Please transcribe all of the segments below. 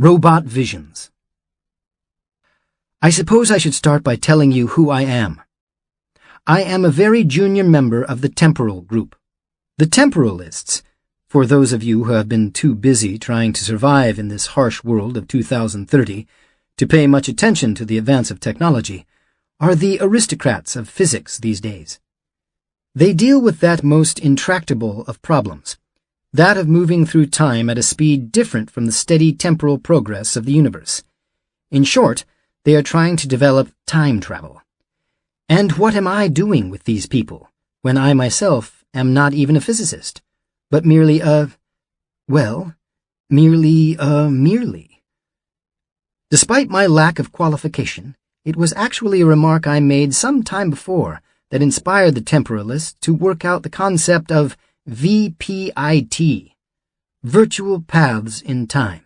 Robot Visions. I suppose I should start by telling you who I am. I am a very junior member of the temporal group. The temporalists, for those of you who have been too busy trying to survive in this harsh world of 2030 to pay much attention to the advance of technology, are the aristocrats of physics these days. They deal with that most intractable of problems, that of moving through time at a speed different from the steady temporal progress of the universe. In short, they are trying to develop time travel. And what am I doing with these people, when I myself am not even a physicist, but merely merely. Despite my lack of qualification, it was actually a remark I made some time before that inspired the temporalists to work out the concept of VPIT, virtual paths in time.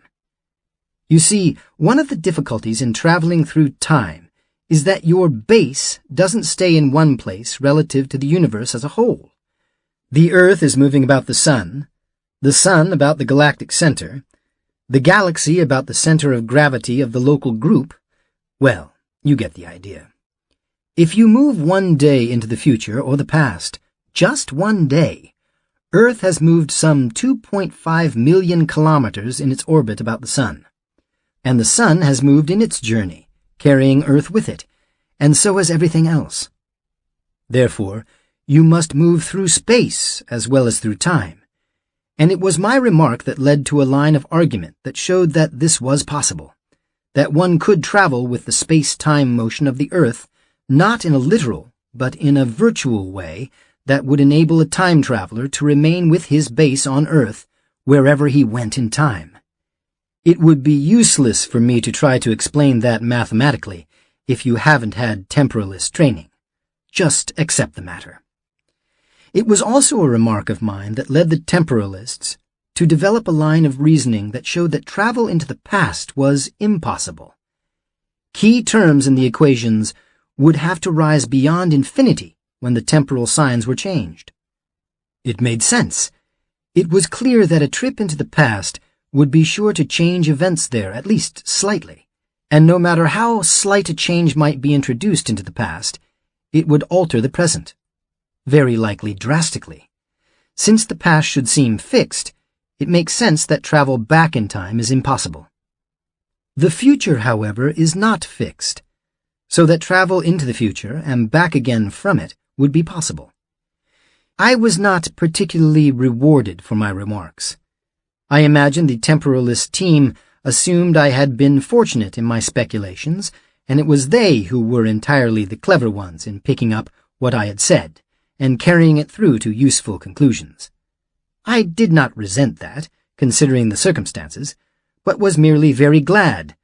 You see, one of the difficulties in traveling through time is that your base doesn't stay in one place relative to the universe as a whole. The Earth is moving about the Sun about the galactic center, the galaxy about the center of gravity of the local group. Well, you get the idea. If you move one day into the future or the past, just one day, Earth has moved some 2.5 million kilometers in its orbit about the Sun. And the Sun has moved in its journey, carrying Earth with it, and so has everything else. Therefore, you must move through space as well as through time. And it was my remark that led to a line of argument that showed that this was possible, that one could travel with the space-time motion of the Earth, not in a literal, but in a virtual way that would enable a time traveler to remain with his base on Earth wherever he went in time. It would be useless for me to try to explain that mathematically if you haven't had temporalist training. Just accept the matter. It was also a remark of mine that led the temporalists to develop a line of reasoning that showed that travel into the past was impossible. Key terms in the equations would have to rise beyond infinity when the temporal signs were changed. It made sense. It was clear that a trip into the past would be sure to change events there, at least slightly, and no matter how slight a change might be introduced into the past, it would alter the present, very likely drastically. Since the past should seem fixed, it makes sense that travel back in time is impossible. The future, however, is not fixed, so that travel into the future and back again from it would be possible. I was not particularly rewarded for my remarks. I imagine the temporalist team assumed I had been fortunate in my speculations, and it was they who were entirely the clever ones in picking up what I had said and carrying it through to useful conclusions. I did not resent that, considering the circumstances, but was merely very glad,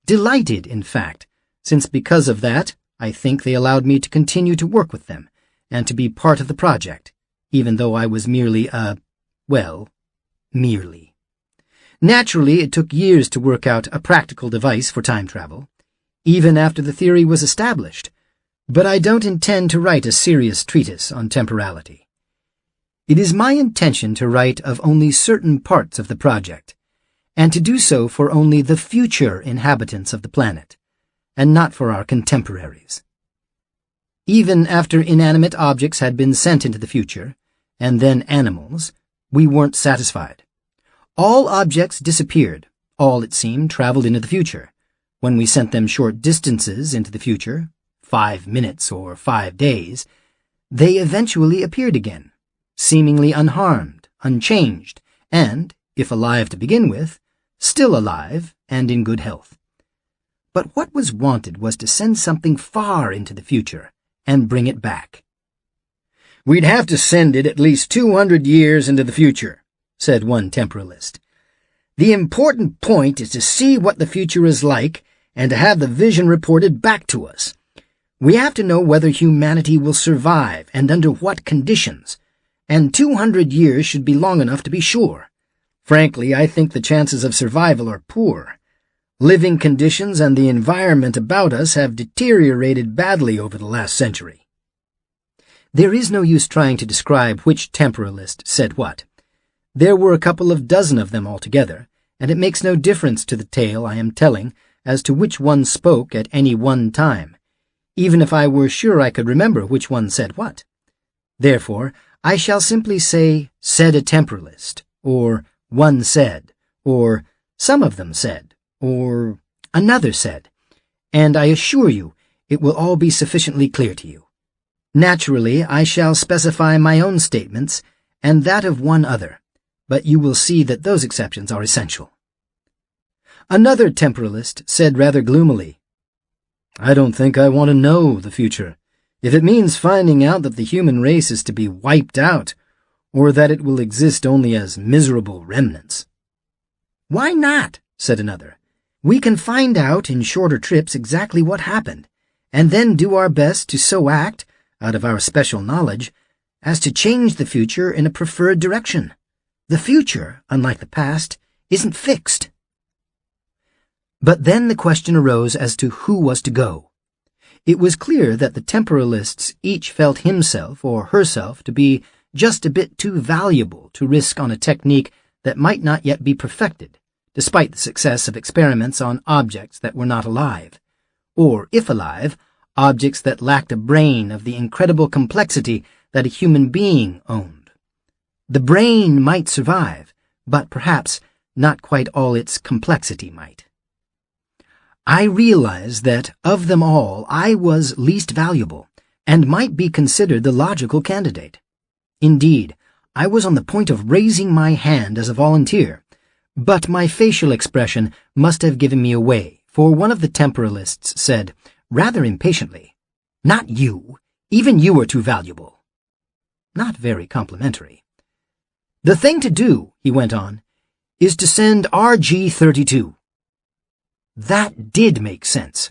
delighted, in fact, since because of that, I think they allowed me to continue to work with them and to be part of the project, even though I was merely merely. Naturally, it took years to work out a practical device for time travel, even after the theory was established, but I don't intend to write a serious treatise on temporality. It is my intention to write of only certain parts of the project, and to do so for only the future inhabitants of the planet, and not for our contemporaries. Even after inanimate objects had been sent into the future, and then animals, we weren't satisfied. All objects disappeared. All, it seemed, traveled into the future. When we sent them short distances into the future, 5 minutes or 5 days, they eventually appeared again, seemingly unharmed, unchanged, and, if alive to begin with, still alive and in good health. But what was wanted was to send something far into the future and bring it back. "We'd have to send it at least 200 years into the future," said one temporalist. "The important point is to see what the future is like and to have the vision reported back to us. We have to know whether humanity will survive and under what conditions, and 200 years should be long enough to be sure. Frankly, I think the chances of survival are poor. Living conditions and the environment about us have deteriorated badly over the last century." There is no use trying to describe which temporalist said what. There were a couple of dozen of them altogether, and it makes no difference to the tale I am telling as to which one spoke at any one time, even if I were sure I could remember which one said what. Therefore, I shall simply say, said a temporalist, or one said, or some of them said, or another said, and I assure you it will all be sufficiently clear to you. Naturally, I shall specify my own statements and that of one other, but you will see that those exceptions are essential. Another temporalist said rather gloomily, I don't think I want to know the future, if it means finding out that the human race is to be wiped out, or that it will exist only as miserable remnants. Why not? Said another. We can find out in shorter trips exactly what happened, and then do our best to so act, out of our special knowledge, as to change the future in a preferred direction. The future, unlike the past, isn't fixed. But then the question arose as to who was to go. It was clear that the temporalists each felt himself or herself to be just a bit too valuable to risk on a technique that might not yet be perfected, despite the success of experiments on objects that were not alive, or, if alive, objects that lacked a brain of the incredible complexity that a human being owned. The brain might survive, but perhaps not quite all its complexity might. I realized that, of them all, I was least valuable, and might be considered the logical candidate. Indeed, I was on the point of raising my hand as a volunteer, but my facial expression must have given me away, for one of the temporalists said, rather impatiently, Not you. Even you are too valuable. Not very complimentary. The thing to do, he went on, is to send RG-32. That did make sense.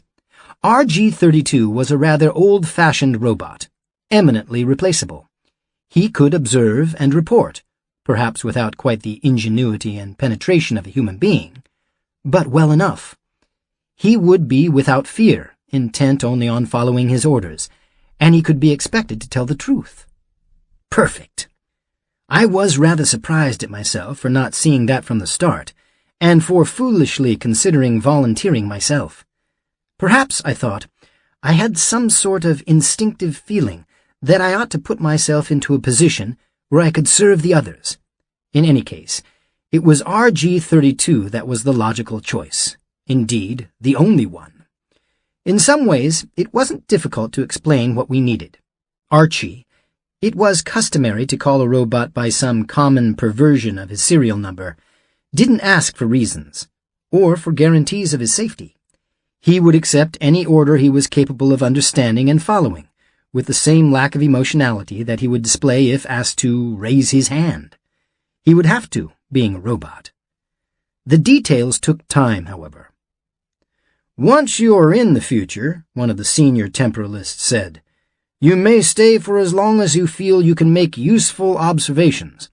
RG-32 was a rather old-fashioned robot, eminently replaceable. He could observe and report, perhaps without quite the ingenuity and penetration of a human being, but well enough. He would be without fear, intent only on following his orders, and he could be expected to tell the truth. Perfect. I was rather surprised at myself for not seeing that from the start, and for foolishly considering volunteering myself. Perhaps, I thought, I had some sort of instinctive feeling that I ought to put myself into a position where I could serve the others. In any case, it was RG-32 that was the logical choice. Indeed, the only one. In some ways, it wasn't difficult to explain what we needed. Archie. It was customary to call a robot by some common perversion of his serial number. Didn't ask for reasons, or for guarantees of his safety. He would accept any order he was capable of understanding and following, with the same lack of emotionality that he would display if asked to raise his hand. He would have to, being a robot. The details took time, however. Once you are in the future, one of the senior temporalists said, you may stay for as long as you feel you can make useful observations.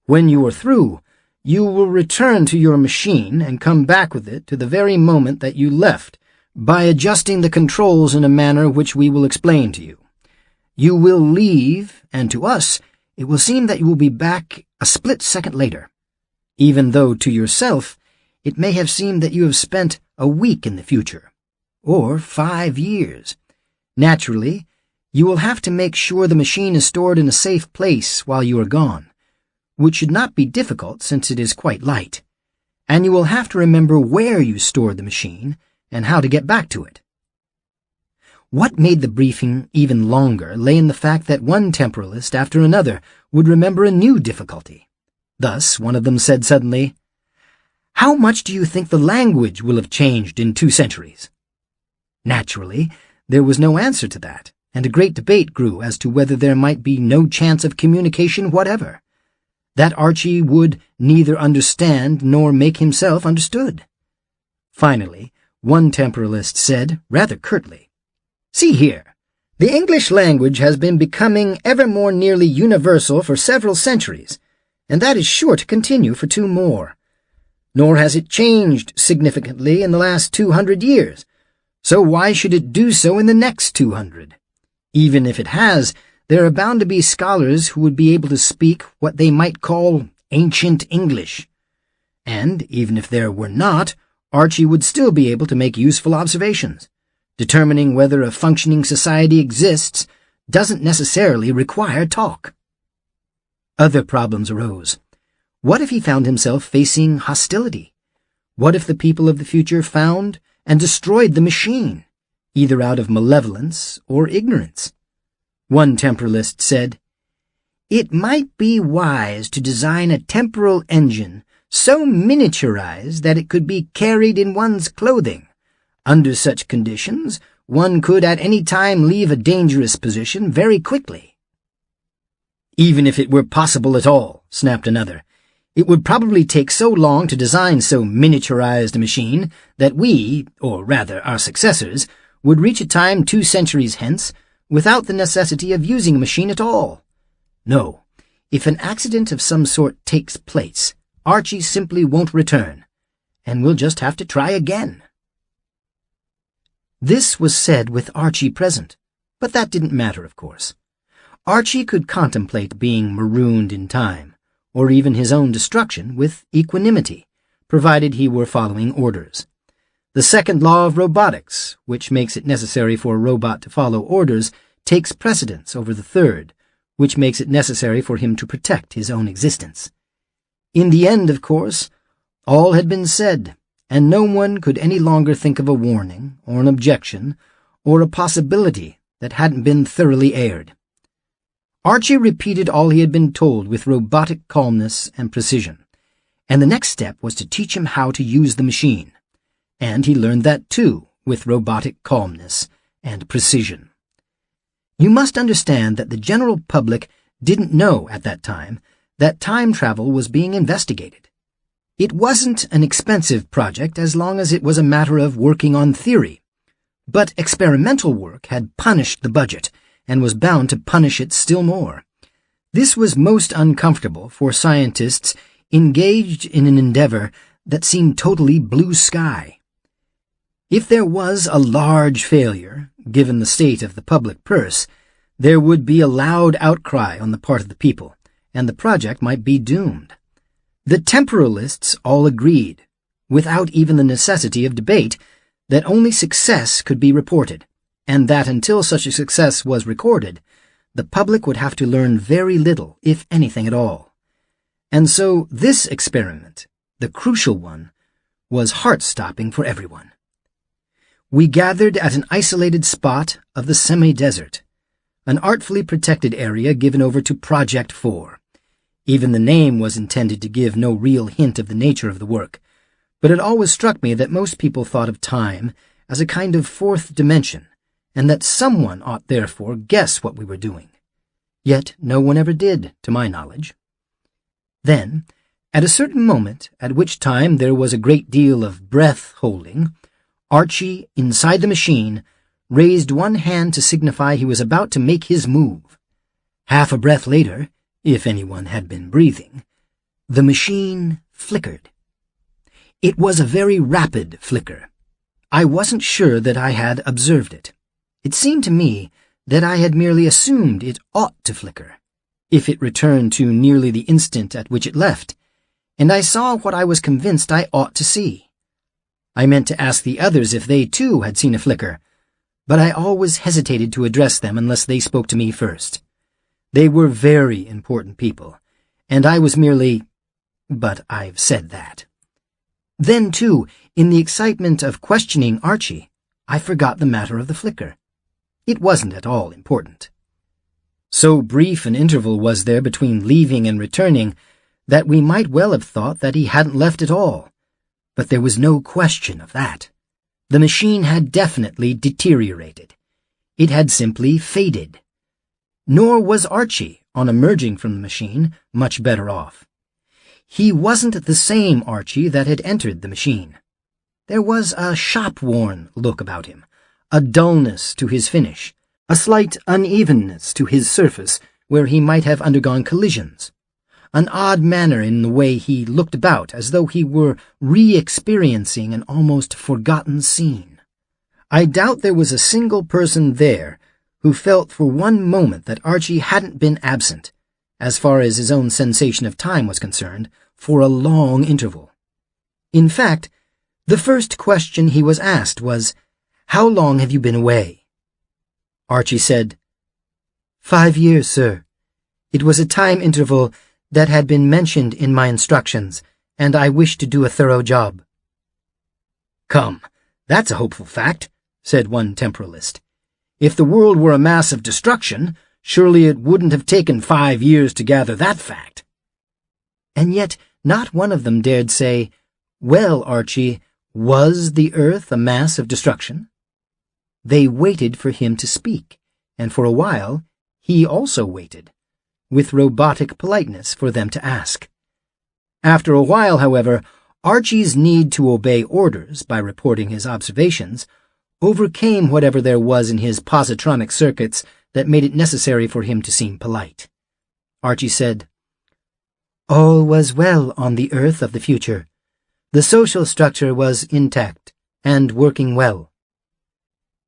When you are through, you will return to your machine and come back with it to the very moment that you left, by adjusting the controls in a manner which we will explain to you. You will leave, and to us, it will seem that you will be back a split second later, even though to yourself it may have seemed that you have spent a week in the future, or 5 years. Naturally, you will have to make sure the machine is stored in a safe place while you are gone, which should not be difficult since it is quite light, and you will have to remember where you stored the machine and how to get back to it. What made the briefing even longer lay in the fact that one temporalist after another would remember a new difficulty. Thus, one of them said suddenly, How much do you think the language will have changed in 2 centuries? Naturally, there was no answer to that, and a great debate grew as to whether there might be no chance of communication whatever, that Archie would neither understand nor make himself understood. Finally, one temporalist said, rather curtly, See here, the English language has been becoming ever more nearly universal for several centuries, and that is sure to continue for 2 more. Nor has it changed significantly in the last 200 years, so why should it do so in the next 200? Even if it has, there are bound to be scholars who would be able to speak what they might call ancient English. And even if there were not, Archie would still be able to make useful observations. Determining whether a functioning society exists doesn't necessarily require talk. Other problems arose. What if he found himself facing hostility? What if the people of the future found and destroyed the machine, either out of malevolence or ignorance? One temporalist said, "It might be wise to design a temporal engine so miniaturized that it could be carried in one's clothing. Under such conditions, one could at any time leave a dangerous position very quickly." "Even if it were possible at all," snapped another, "it would probably take so long to design so miniaturized a machine that we, or rather our successors, would reach a time 2 centuries hence without the necessity of using a machine at all. No, if an accident of some sort takes place, Archie simply won't return, and we'll just have to try again." This was said with Archie present, but that didn't matter, of course. Archie could contemplate being marooned in time, or even his own destruction, with equanimity, provided he were following orders. The second law of robotics, which makes it necessary for a robot to follow orders, takes precedence over the third, which makes it necessary for him to protect his own existence. In the end, of course, all had been said, and no one could any longer think of a warning, or an objection, or a possibility that hadn't been thoroughly aired. Archie repeated all he had been told with robotic calmness and precision, and the next step was to teach him how to use the machine, and he learned that too with robotic calmness and precision. You must understand that the general public didn't know at that time that time travel was being investigated. It wasn't an expensive project as long as it was a matter of working on theory, but experimental work had punished the budget and was bound to punish it still more. This was most uncomfortable for scientists engaged in an endeavor that seemed totally blue sky. If there was a large failure, given the state of the public purse, there would be a loud outcry on the part of the people, and the project might be doomed. The temporalists all agreed, without even the necessity of debate, that only success could be reported, and that until such a success was recorded, the public would have to learn very little, if anything at all. And so this experiment, the crucial one, was heart-stopping for everyone. We gathered at an isolated spot of the semi-desert, an artfully protected area given over to Project 4. Even the name was intended to give no real hint of the nature of the work, but it always struck me that most people thought of time as a kind of fourth dimension, and that someone ought therefore guess what we were doing. Yet no one ever did, to my knowledge. Then, at a certain moment, at which time there was a great deal of breath-holding, Archie, inside the machine, raised one hand to signify he was about to make his move. Half a breath later, if anyone had been breathing, the machine flickered. It was a very rapid flicker. I wasn't sure that I had observed it. It seemed to me that I had merely assumed it ought to flicker, if it returned to nearly the instant at which it left, and I saw what I was convinced I ought to see. I meant to ask the others if they too had seen a flicker, but I always hesitated to address them unless they spoke to me first. They were very important people, and I was merely... but I've said that. Then, too, in the excitement of questioning Archie, I forgot the matter of the flicker. It wasn't at all important. So brief an interval was there between leaving and returning that we might well have thought that he hadn't left at all. But there was no question of that. The machine had definitely deteriorated. It had simply faded. Nor was Archie, on emerging from the machine, much better off. He wasn't the same Archie that had entered the machine. There was a shop-worn look about him, a dullness to his finish, a slight unevenness to his surface where he might have undergone collisions, an odd manner in the way he looked about as though he were re-experiencing an almost forgotten scene. I doubt there was a single person there who felt for one moment that Archie hadn't been absent, as far as his own sensation of time was concerned, for a long interval. In fact, the first question he was asked was, "How long have you been away?" Archie said, 5 years, sir. It was a time interval that had been mentioned in my instructions, and I wished to do a thorough job. "Come, that's a hopeful fact," said one temporalist. "If the world were a mass of destruction, surely it wouldn't have taken 5 years to gather that fact." And yet not one of them dared say, "Well, Archie, was the earth a mass of destruction?" They waited for him to speak, and for a while he also waited, with robotic politeness for them to ask. After a while, however, Archie's need to obey orders by reporting his observations overcame whatever there was in his positronic circuits that made it necessary for him to seem polite. Archie said, "All was well on the Earth of the future. The social structure was intact and working well."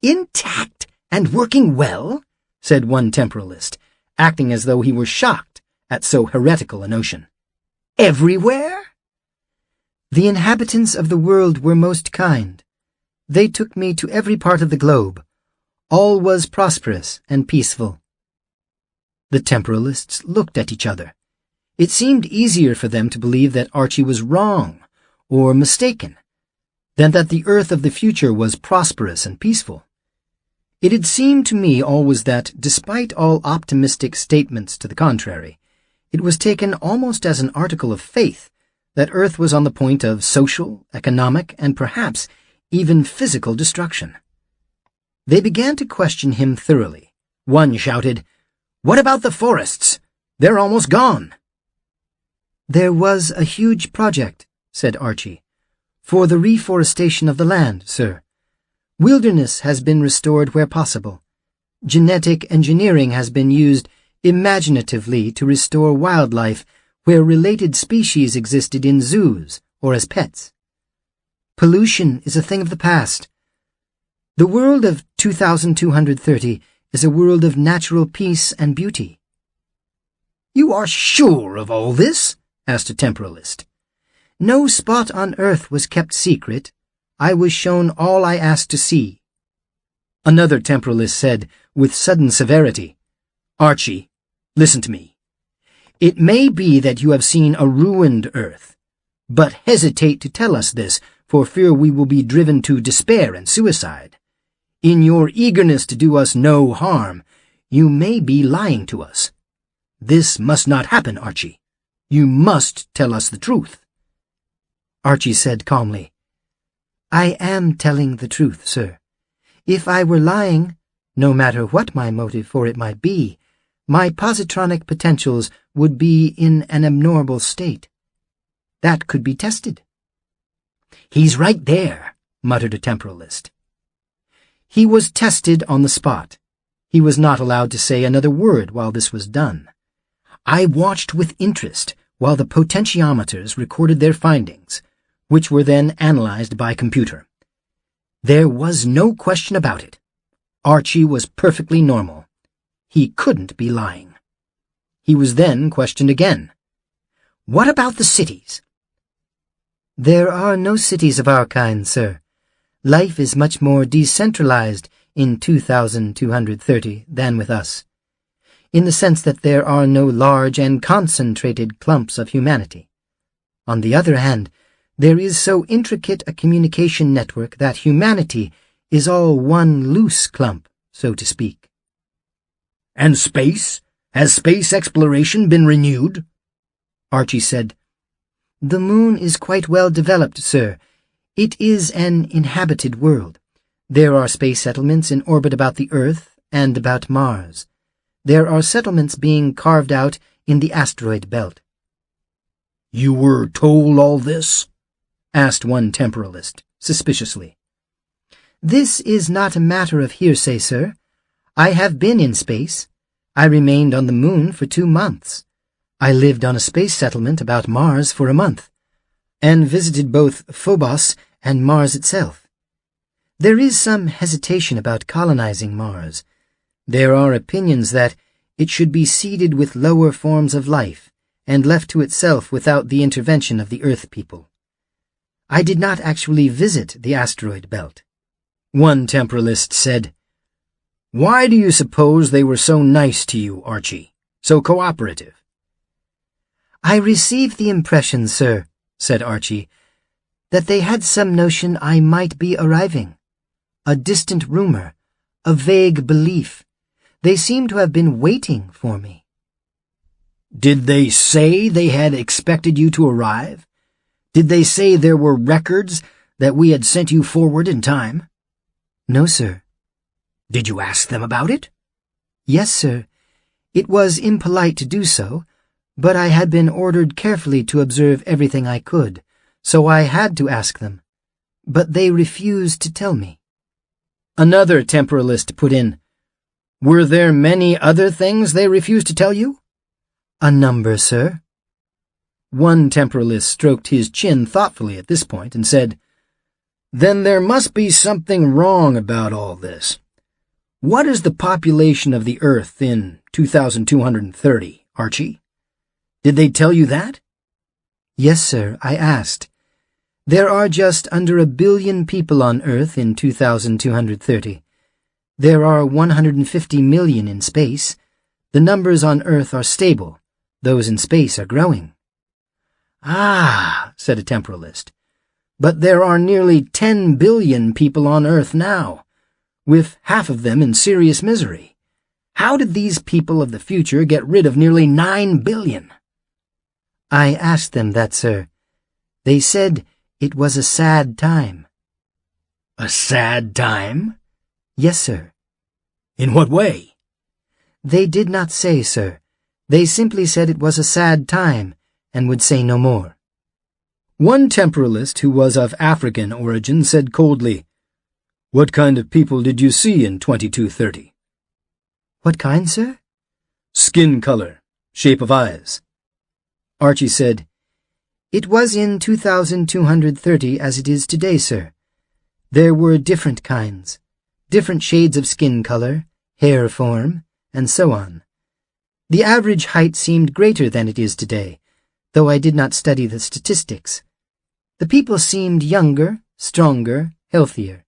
"Intact and working well?" said one temporalist, acting as though he were shocked at so heretical a notion. "Everywhere?" "The inhabitants of the world were most kind. They took me to every part of the globe. All was prosperous and peaceful." The temporalists looked at each other. It seemed easier for them to believe that Archie was wrong or mistaken than that the Earth of the future was prosperous and peaceful. It had seemed to me always that, despite all optimistic statements to the contrary, it was taken almost as an article of faith that Earth was on the point of social, economic, and perhaps even physical destruction. They began to question him thoroughly. One shouted, "What about the forests? They're almost gone." "There was a huge project," said Archie, "for the reforestation of the land, sir. Wilderness has been restored where possible. Genetic engineering has been used imaginatively to restore wildlife where related species existed in zoos or as pets. Pollution is a thing of the past. The world of 2230 is a world of natural peace and beauty." "You are sure of all this?" asked a temporalist. "No spot on Earth was kept secret. I was shown all I asked to see." Another temporalist said, with sudden severity, "Archie, listen to me. It may be that you have seen a ruined Earth, but hesitate to tell us this for fear we will be driven to despair and suicide. In your eagerness to do us no harm, you may be lying to us. This must not happen, Archie. You must tell us the truth." Archie said calmly, "I am telling the truth, sir. If I were lying, no matter what my motive for it might be, my positronic potentials would be in an abnormal state. That could be tested." "He's right there," muttered a temporalist. He was tested on the spot. He was not allowed to say another word while this was done. I watched with interest while the potentiometers recorded their findings, which were then analyzed by computer. There was no question about it. Archie was perfectly normal. He couldn't be lying. He was then questioned again. "What about the cities?" "There are no cities of our kind, sir. Life is much more decentralized in 2230 than with us, in the sense that there are no large and concentrated clumps of humanity. On the other hand, there is so intricate a communication network that humanity is all one loose clump, so to speak." "And space? Has space exploration been renewed?" Archie said, "The moon is quite well developed, sir. It is an inhabited world. There are space settlements in orbit about the Earth and about Mars. There are settlements being carved out in the asteroid belt." "You were told all this?" asked one temporalist, suspiciously. "This is not a matter of hearsay, sir. I have been in space. I remained on the moon for 2 months. I lived on a space settlement about Mars for a month, and visited both Phobos and Mars itself. There is some hesitation about colonizing Mars. There are opinions that it should be seeded with lower forms of life and left to itself without the intervention of the Earth people. I did not actually visit the asteroid belt. One temporalist said, "Why do you suppose they were so nice to you, Archie? So cooperative?" "I received the impression, sir," said Archie, "that they had some notion I might be arriving. A distant rumor, a vague belief. They seem to have been waiting for me." "Did they say they had expected you to arrive? Did they say there were records that we had sent you forward in time?" "No, sir." "Did you ask them about it?" "Yes, sir. It was impolite to do so, but I had been ordered carefully to observe everything I could, so I had to ask them. But they refused to tell me." Another temporalist put in, "Were there many other things they refused to tell you?" "A number, sir." One temporalist stroked his chin thoughtfully at this point and said, "Then there must be something wrong about all this. What is the population of the Earth in 2230, Archie? Did they tell you that?" "Yes, sir, I asked. There are just under 1 billion people on Earth in 2230. There are 150 million in space. The numbers on Earth are stable. Those in space are growing." "Ah," said a temporalist, "but there are nearly 10 billion people on Earth now, with half of them in serious misery. How did these people of the future get rid of nearly 9 billion? "I asked them that, sir. They said it was a sad time." "A sad time?" "Yes, sir." "In what way?" "They did not say, sir. They simply said it was a sad time, and would say no more." One temporalist who was of African origin said coldly, "What kind of people did you see in 2230? "What kind, sir?" "Skin color, shape of eyes." Archie said, "It was in 2230 as it is today, sir. There were different kinds, different shades of skin color, hair form, and so on. The average height seemed greater than it is today, though I did not study the statistics. The people seemed younger, stronger, healthier.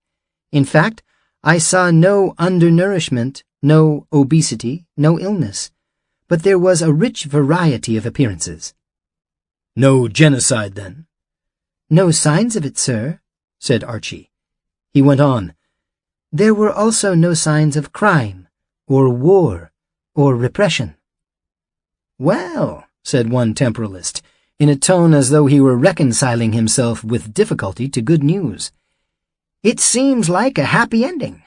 In fact, I saw no undernourishment, no obesity, no illness, but there was a rich variety of appearances." "No genocide, then?" "No signs of it, sir," said Archie. He went on, "There were also no signs of crime, or war, or repression." "Well," said one temporalist, in a tone as though he were reconciling himself with difficulty to good news, "it seems like a happy ending."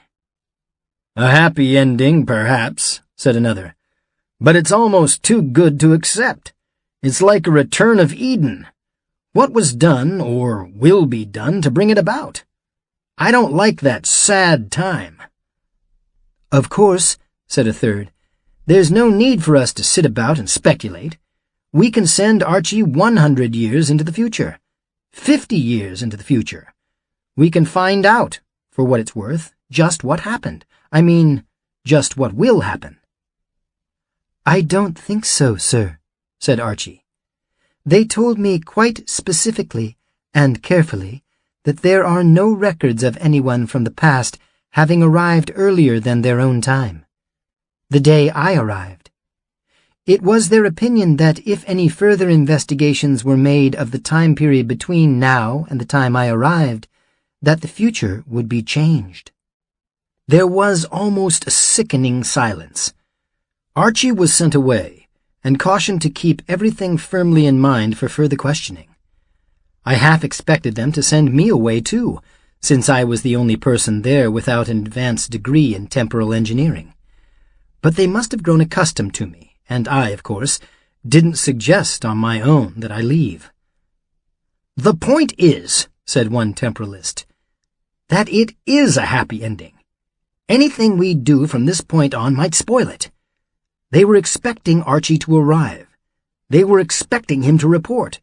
"A happy ending, perhaps," said another, "but it's almost too good to accept. It's like a return of Eden. What was done, or will be done, to bring it about? I don't like that sad time." "Of course," said a third, "there's no need for us to sit about and speculate. We can send Archie 100 years into the future, 50 years into the future. We can find out, for what it's worth, just what happened. I mean, just what will happen." "I don't think so, sir," said Archie. "They told me quite specifically and carefully that there are no records of anyone from the past having arrived earlier than their own time. The day I arrived. It was their opinion that if any further investigations were made of the time period between now and the time I arrived, that the future would be changed." There was almost a sickening silence. Archie was sent away, and cautioned to keep everything firmly in mind for further questioning. I half expected them to send me away too, since I was the only person there without an advanced degree in temporal engineering. But they must have grown accustomed to me, and I, of course, didn't suggest on my own that I leave. "The point is," said one temporalist, "that it is a happy ending. Anything we do from this point on might spoil it. They were expecting Archie to arrive. They were expecting him to report.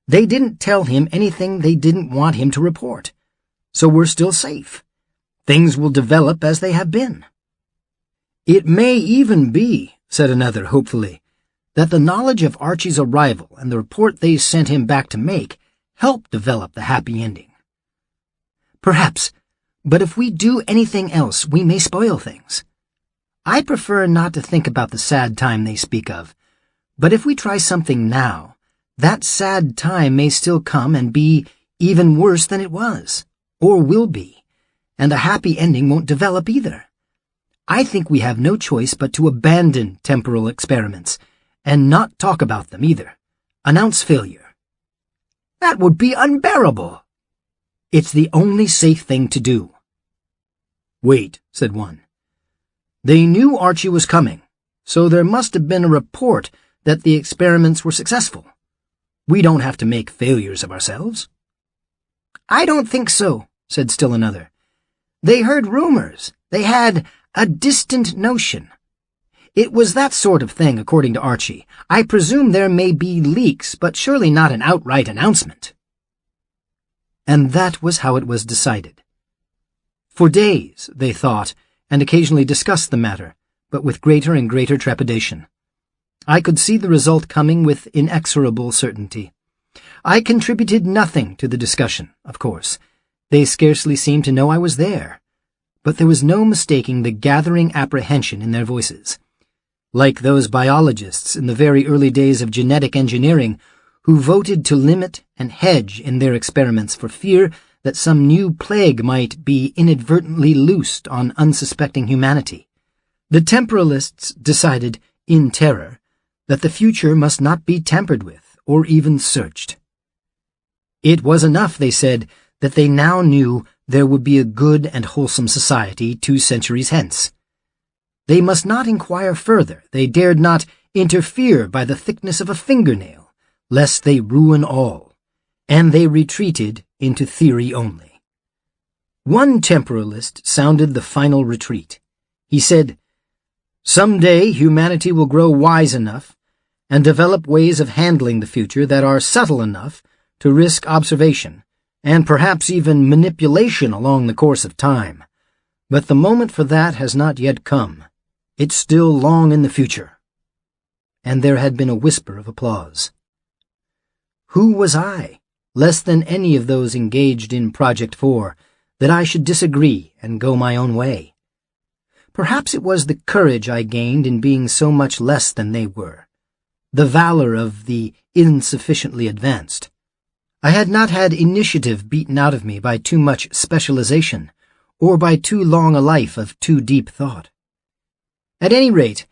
They didn't tell him anything they didn't want him to report. So we're still safe. Things will develop as they have been." "It may even be," said another hopefully, "that the knowledge of Archie's arrival and the report they sent him back to make help develop the happy ending. Perhaps, but if we do anything else, we may spoil things. I prefer not to think about the sad time they speak of, but if we try something now, that sad time may still come and be even worse than it was, or will be, and a happy ending won't develop either. I think we have no choice but to abandon temporal experiments, and not talk about them either. Announce failure. That would be unbearable. It's the only safe thing to do. Wait, said one. They knew Archie was coming, so there must have been a report that the experiments were successful. We don't have to make failures of ourselves. I don't think so, said still another. They heard rumors. They had a distant notion. It was that sort of thing, according to Archie. I presume there may be leaks, but surely not an outright announcement. And that was how it was decided. For days, they thought, and occasionally discussed the matter, but with greater and greater trepidation. I could see the result coming with inexorable certainty. I contributed nothing to the discussion, of course. They scarcely seemed to know I was there. But there was no mistaking the gathering apprehension in their voices. Like those biologists in the very early days of genetic engineering who voted to limit and hedge in their experiments for fear that some new plague might be inadvertently loosed on unsuspecting humanity. The temporalists decided, in terror, that the future must not be tampered with or even searched. It was enough, they said, that they now knew there would be a good and wholesome society 2 centuries hence. They must not inquire further. They dared not interfere by the thickness of a fingernail, lest they ruin all, and they retreated into theory only. One temporalist sounded the final retreat. He said, "Someday humanity will grow wise enough and develop ways of handling the future that are subtle enough to risk observation, and perhaps even manipulation along the course of time. But the moment for that has not yet come. It's still long in the future." And there had been a whisper of applause. Who was I, less than any of those engaged in Project 4, that I should disagree and go my own way? Perhaps it was the courage I gained in being so much less than they were, the valor of the insufficiently advanced. I had not had initiative beaten out of me by too much specialization, or by too long a life of too deep thought. At any rate,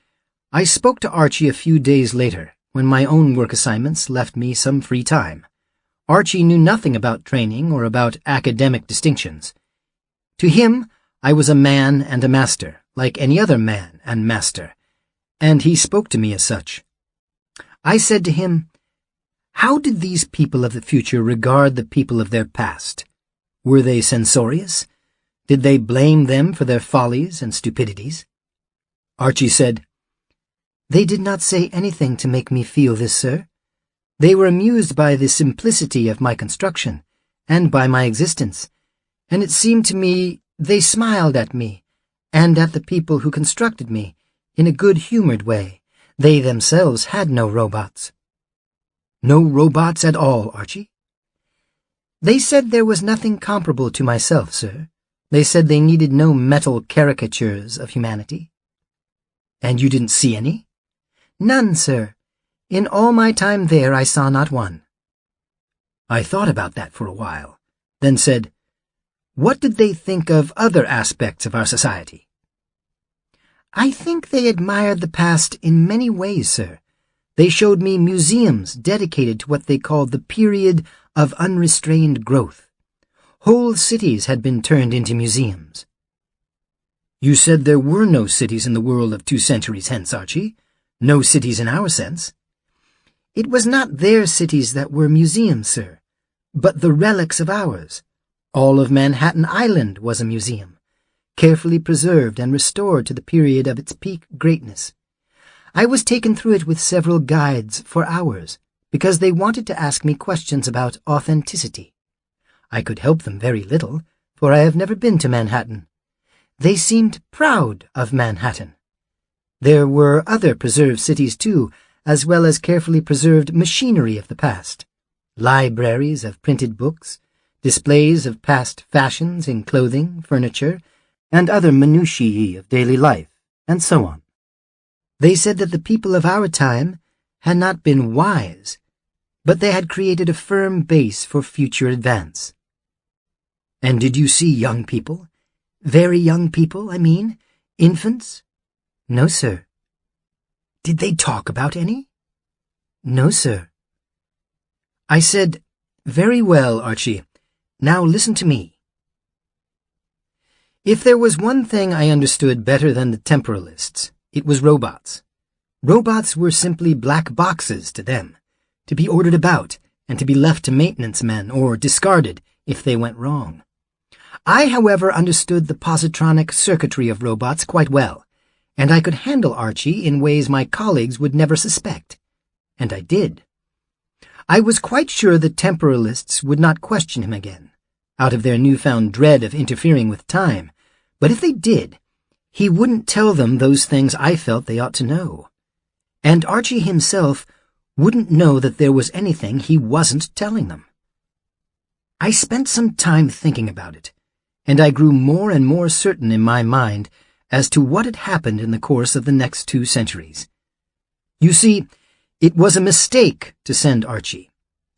I spoke to Archie a few days later, when my own work assignments left me some free time. Archie knew nothing about training or about academic distinctions. To him, I was a man and a master, like any other man and master, and he spoke to me as such. I said to him, "How did these people of the future regard the people of their past? Were they censorious? Did they blame them for their follies and stupidities?" Archie said, "They did not say anything to make me feel this, sir. They were amused by the simplicity of my construction, and by my existence, and it seemed to me they smiled at me, and at the people who constructed me, in a good-humored way. They themselves had no robots." "No robots at all, Archie?" "They said there was nothing comparable to myself, sir. They said they needed no metal caricatures of humanity." "And you didn't see any?" "None, sir. In all my time there I saw not one." I thought about that for a while, then said, "What did they think of other aspects of our society?" "I think they admired the past in many ways, sir. They showed me museums dedicated to what they called the period of unrestrained growth. Whole cities had been turned into museums." "You said there were no cities in the world of 2 centuries hence, Archie. No cities in our sense." "It was not their cities that were museums, sir, but the relics of ours. All of Manhattan Island was a museum, carefully preserved and restored to the period of its peak greatness. I was taken through it with several guides for hours, because they wanted to ask me questions about authenticity. I could help them very little, for I have never been to Manhattan. They seemed proud of Manhattan. There were other preserved cities, too, as well as carefully preserved machinery of the past. libraries of printed books, displays of past fashions in clothing, furniture, and other minutiae of daily life, and so on. They said that the people of our time had not been wise, but they had created a firm base for future advance. And did you see young people? Very young people, I mean? Infants? No, sir. Did they talk about any? No, sir. I said, "Very well, Archie. Now listen to me." If there was one thing I understood better than the temporalists, it was robots. Robots were simply black boxes to them, to be ordered about and to be left to maintenance men or discarded if they went wrong. I, however, understood the positronic circuitry of robots quite well, and I could handle Archie in ways my colleagues would never suspect. And I did. I was quite sure the temporalists would not question him again, out of their newfound dread of interfering with time, but if they did, he wouldn't tell them those things I felt they ought to know. And Archie himself wouldn't know that there was anything he wasn't telling them. I spent some time thinking about it, and I grew more and more certain in my mind as to what had happened in the course of the next 2 centuries. You see, it was a mistake to send Archie.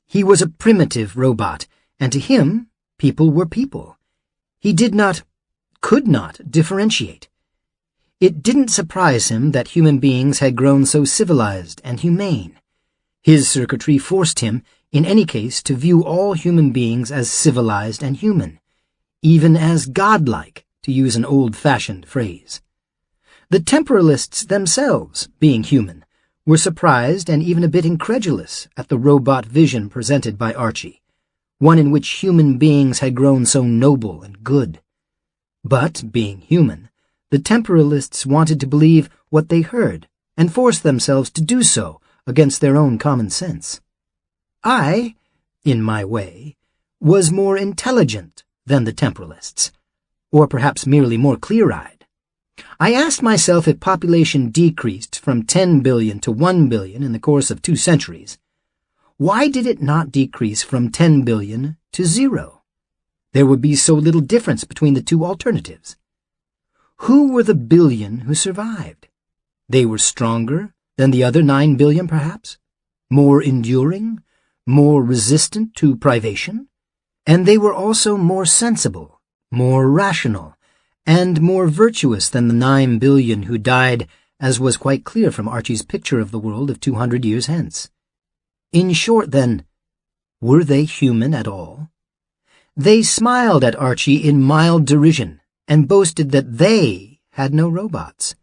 He was a primitive robot, and to him, people were people. He could not differentiate. It didn't surprise him that human beings had grown so civilized and humane. His circuitry forced him, in any case, to view all human beings as civilized and human, even as godlike, to use an old-fashioned phrase. The temporalists themselves, being human, were surprised and even a bit incredulous at the robot vision presented by Archie, one in which human beings had grown so noble and good. But, being human, the temporalists wanted to believe what they heard and forced themselves to do so against their own common sense. I, in my way, was more intelligent than the temporalists, or perhaps merely more clear-eyed. I asked myself if population decreased from 10 billion to 1 billion in the course of 2 centuries, why did it not decrease from 10 billion to 0? There would be so little difference between the 2 alternatives. Who were the billion who survived? They were stronger than the other 9 billion, perhaps? More enduring? More resistant to privation? And they were also more sensible, more rational, and more virtuous than the 9 billion who died, as was quite clear from Archie's picture of the world of 200 years hence. In short, then, were they human at all? They smiled at Archie in mild derision and boasted that they had no robots,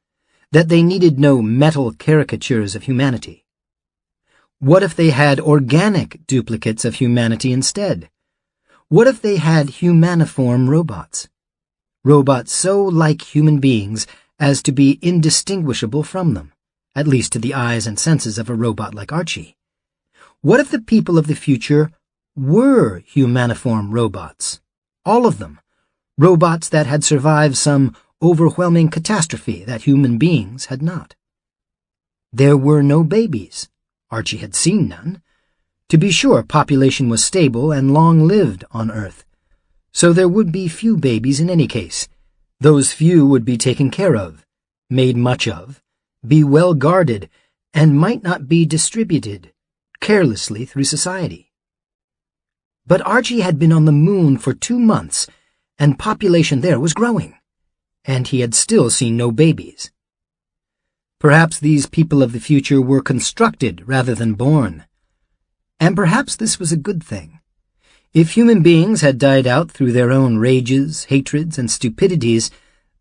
that they needed no metal caricatures of humanity. What if they had organic duplicates of humanity instead? What if they had humaniform robots? Robots so like human beings as to be indistinguishable from them, at least to the eyes and senses of a robot like Archie. What if the people of the future were humaniform robots? All of them. Robots that had survived some overwhelming catastrophe that human beings had not. There were no babies. Archie had seen none. To be sure, population was stable and long-lived on Earth, so there would be few babies in any case. Those few would be taken care of, made much of, be well guarded, and might not be distributed carelessly through society. But Archie had been on the moon for 2 months, and population there was growing, and he had still seen no babies. Perhaps these people of the future were constructed rather than born. And perhaps this was a good thing. If human beings had died out through their own rages, hatreds, and stupidities,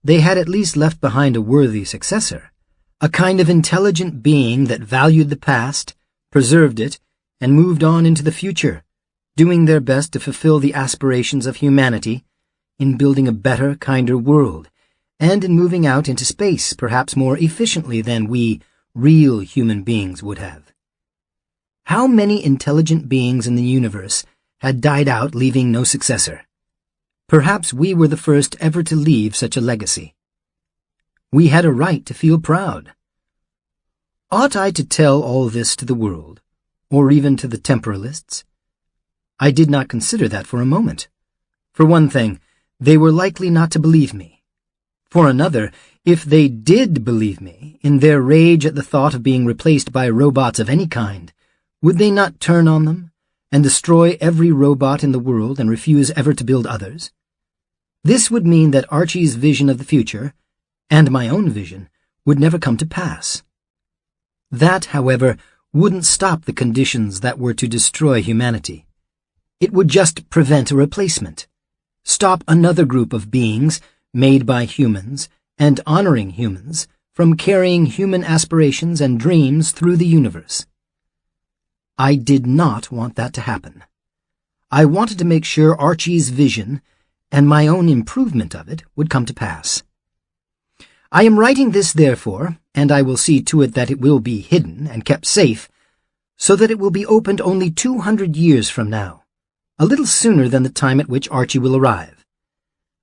they had at least left behind a worthy successor, a kind of intelligent being that valued the past, preserved it, and moved on into the future, doing their best to fulfill the aspirations of humanity in building a better, kinder world, and in moving out into space perhaps more efficiently than we real human beings would have. How many intelligent beings in the universe had died out, leaving no successor? Perhaps we were the first ever to leave such a legacy. We had a right to feel proud. Ought I to tell all this to the world, or even to the temporalists? I did not consider that for a moment. For one thing, they were likely not to believe me. For another, if they did believe me, in their rage at the thought of being replaced by robots of any kind, would they not turn on them and destroy every robot in the world and refuse ever to build others? This would mean that Archie's vision of the future, and my own vision, would never come to pass. That, however, wouldn't stop the conditions that were to destroy humanity. It would just prevent a replacement, stop another group of beings made by humans and honoring humans from carrying human aspirations and dreams through the universe. I did not want that to happen. I wanted to make sure Archie's vision and my own improvement of it would come to pass. I am writing this, therefore, and I will see to it that it will be hidden and kept safe, so that it will be opened only 200 years from now, a little sooner than the time at which Archie will arrive.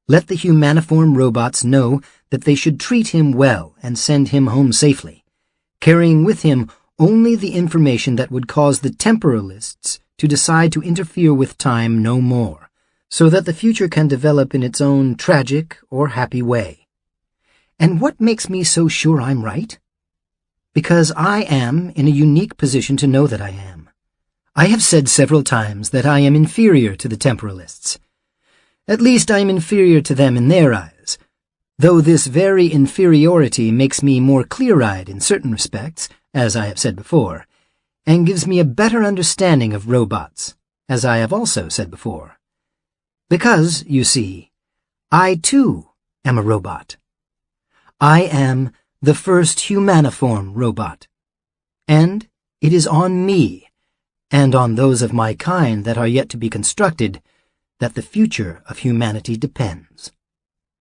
Let the humaniform robots know that they should treat him well and send him home safely, carrying with him only the information that would cause the temporalists to decide to interfere with time no more, so that the future can develop in its own tragic or happy way. And what makes me so sure I'm right? Because I am in a unique position to know that I am. I have said several times that I am inferior to the temporalists. At least I am inferior to them in their eyes, though this very inferiority makes me more clear-eyed in certain respects, as I have said before, and gives me a better understanding of robots, as I have also said before. Because, you see, I too am a robot. I am the first humaniform robot, and it is on me, and on those of my kind that are yet to be constructed, that the future of humanity depends.